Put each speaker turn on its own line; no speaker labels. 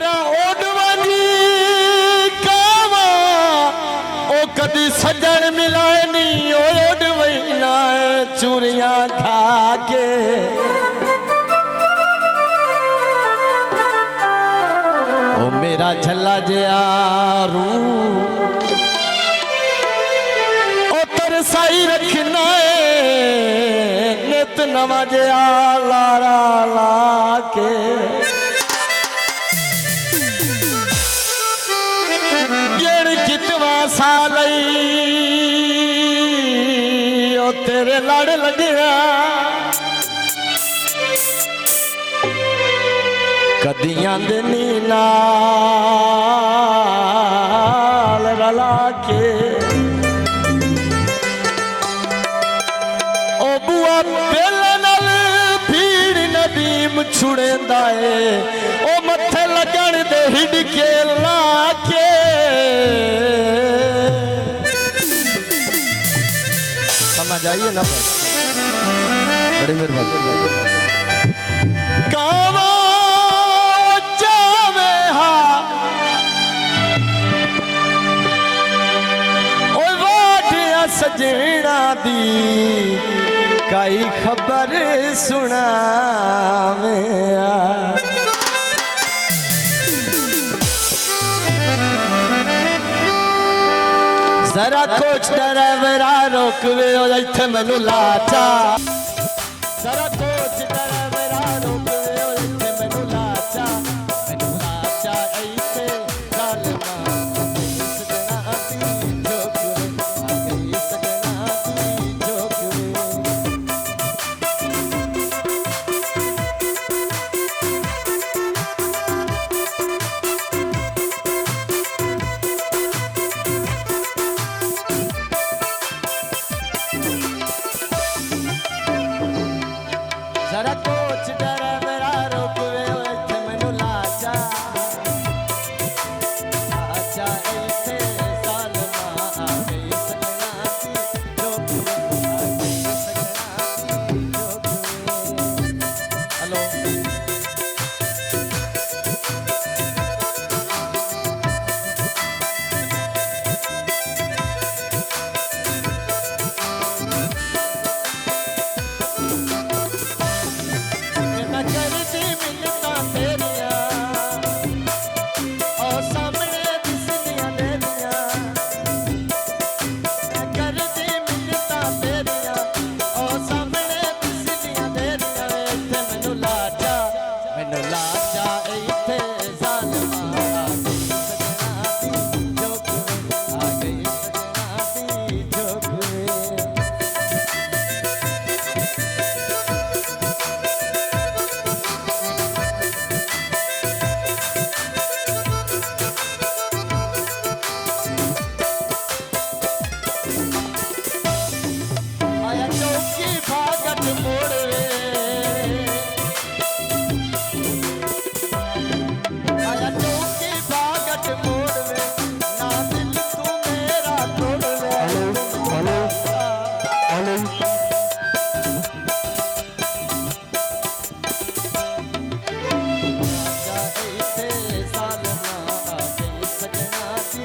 तेरा ओडवानी कावा ओ कदी सजन मिलाए नहीं ओडवैना चूरियां खा के ओ मेरा झल्ला जयारू ओ तरसाई रखना नित नवा जया लारा ला के कितवा साल ओ तेरे लड़ लगिया कदियां दिनी नाल रला के ओ बुआ बेले नाल भीड़ नदीम छुड़ेंदा है ओ मथे लगन दे हिड के ला के समझ आइए ना बड़ी मेहरबानी कावा जावे हा ओ वाटिया सजना दी काई खबर सुना में जरा कोच ड्राइवरा रोकवे इत्थे मैनू लाचा जरा कोच ड्राइवरा रोकवे इत्थे मैनू लाचा इत्थे जालमा सजना दी जोकरे सजना दी जोकरे जरा कोच ड्राइवरा रोकवे इत्थे मैनू लाचा इत्थे जालमा आ गई सजना दी जोकरे आ गई सजना दी जोकरे हेलो करती मिलता तेरिया और सामने दिसदियां देरिया करती मिलता तेरिया और सामने दिसदियां देरिया इत्थे मैनू लाचा इत्थे जालमा आ गई सजना दी जोकरे आ गई सजना दी जोकरे आया चौकी भागत मोड़वे आया चौकी भागत मोड़वे ना दिल तू मेरा तोड़वे हेलो इत्थे सालमा आ गई सजना दी